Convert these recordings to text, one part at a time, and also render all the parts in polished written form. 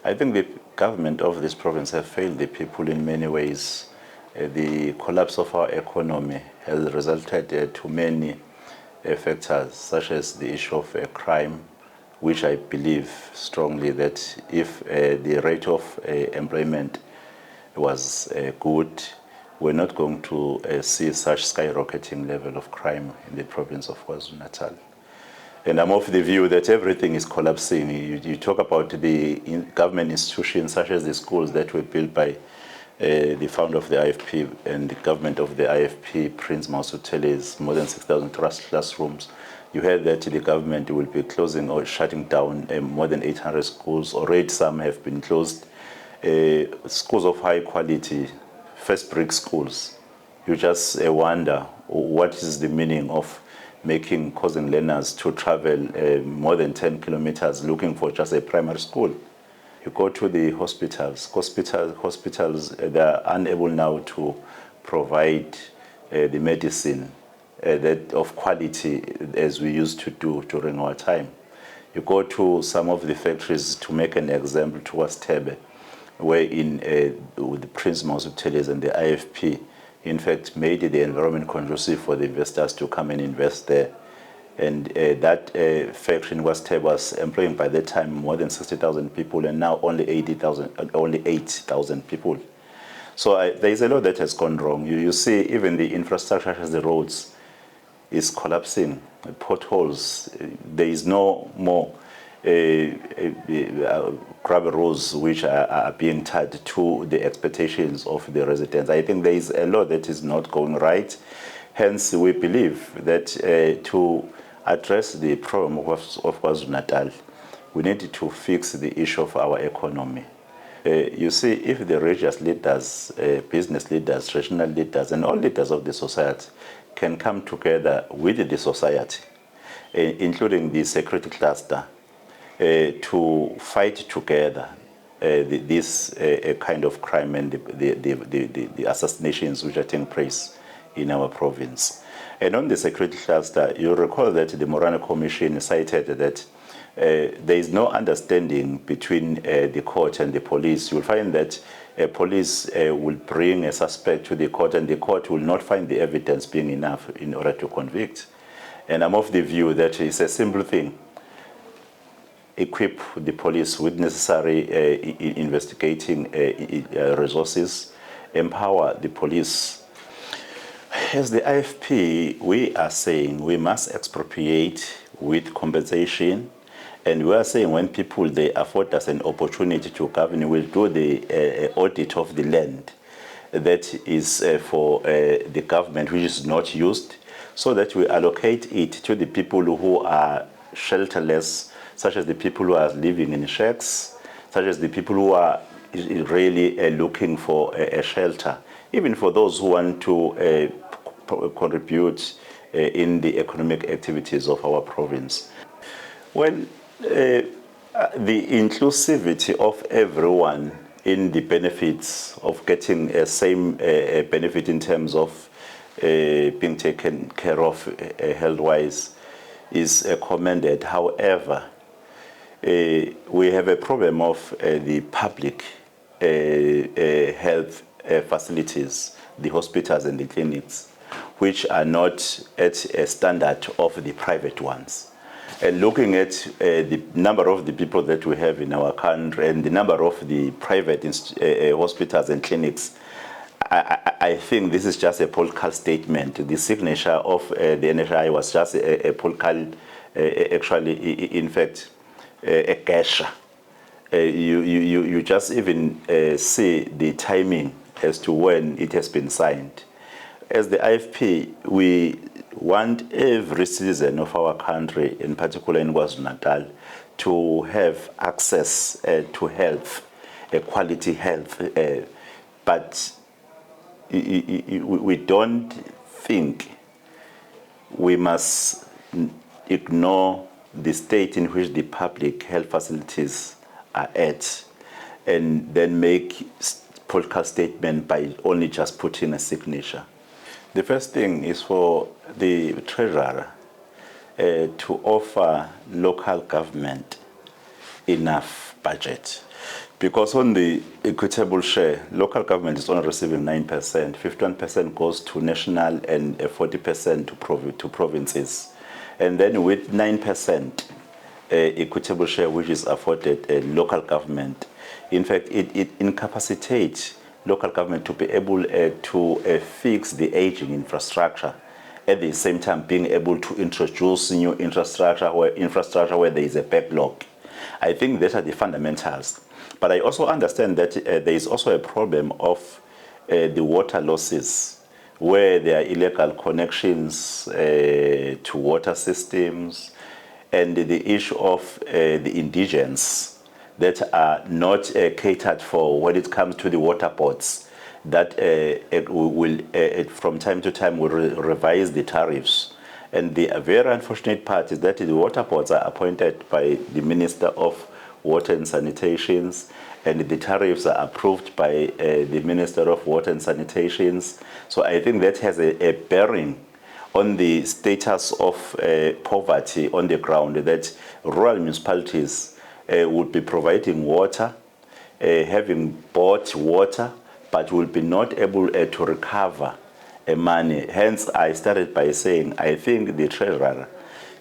I think the government of this province have failed the people in many ways. The collapse of our economy has resulted to many factors, such as the issue of crime, which I believe strongly that if the rate of employment was good, we're not going to see such skyrocketing level of crime in the province of KwaZulu-Natal. And I'm of the view that everything is collapsing. You talk about the government institutions such as the schools that were built by the founder of the IFP and the government of the IFP, Prince Masuteles, more than 6,000 classrooms. You heard that the government will be closing or shutting down more than 800 schools. Already some have been closed. Schools of high quality, first brick schools. You just wonder what is the meaning of causing learners to travel more than 10 kilometers looking for just a primary school. You go to the hospitals, they are unable now to provide the medicine that of quality as we used to do during our time. You go to some of the factories, to make an example, towards Tebe, where with the Prince Masuteles and the IFP, in fact, made the environment conducive for the investors to come and invest there. And that factory in West was employing by that time more than 60,000 people, and now only 8,000 people. So there is a lot that has gone wrong. You see, even the infrastructure, as the roads, is collapsing. Potholes. There is no more gravel roads which are being tied to the expectations of the residents. I think there is a lot that is not going right. Hence, we believe that to address the problem of KwaZulu-Natal, we need to fix the issue of our economy. You see, if the religious leaders, business leaders, regional leaders, and all leaders of the society can come together with the society, including the security cluster, to fight together this kind of crime and the assassinations which are taking place in our province. And on the security cluster, you recall that the Morana Commission cited that there is no understanding between the court and the police. You'll find that police will bring a suspect to the court, and the court will not find the evidence being enough in order to convict. And I'm of the view that it's a simple thing. Equip the police with necessary investigating resources, empower the police. As the IFP, we are saying we must expropriate with compensation, and we are saying when people, they afford us an opportunity to govern, we'll do the audit of the land that is for the government, which is not used, so that we allocate it to the people who are shelterless, such as the people who are living in shacks, such as the people who are really looking for a shelter, even for those who want to contribute in the economic activities of our province. Well, the inclusivity of everyone in the benefits of getting a same benefit in terms of being taken care of health-wise is commended. However, we have a problem of the public health facilities, the hospitals and the clinics, which are not at a standard of the private ones. And looking at the number of the people that we have in our country and the number of the private hospitals and clinics, I think this is just a political statement. The signature of the NHI was just a political, actually, in fact, a gesture. You just even see the timing as to when it has been signed. As the IFP, we want every citizen of our country, in particular in KwaZulu-Natal, to have access to health, quality health. But we don't think we must ignore the state in which the public health facilities are at and then make political statement by only just putting a signature. The first thing is for the treasurer to offer local government enough budget Because on the equitable share, local government is only receiving 9%, 51% goes to national and 40% to provinces. And then with 9% equitable share which is afforded local government, in fact, it incapacitates local government to be able to fix the aging infrastructure, at the same time being able to introduce new infrastructure where there is a backlog. I think these are the fundamentals. But I also understand that there is also a problem of the water losses, where there are illegal connections to water systems, and the issue of the indigents that are not catered for when it comes to the water boards, that will from time to time will revise the tariffs. And the very unfortunate part is that the water boards are appointed by the Minister of Water and Sanitations, and the tariffs are approved by the Minister of Water and Sanitations. So I think that has a bearing on the status of poverty on the ground, that rural municipalities would be providing water, having bought water, but will be not able to recover money. Hence, I started by saying I think the treasurer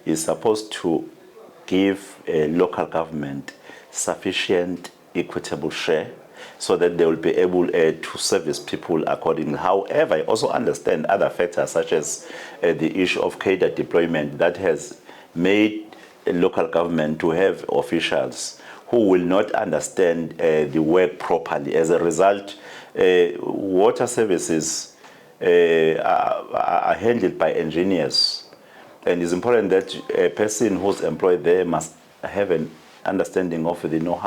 is supposed to give local government sufficient equitable share so that they will be able to service people accordingly. However, I also understand other factors such as the issue of cadre deployment that has made local government to have officials who will not understand the work properly. As a result, water services are handled by engineers, and it's important that a person who's employed there must have an understanding of the know-how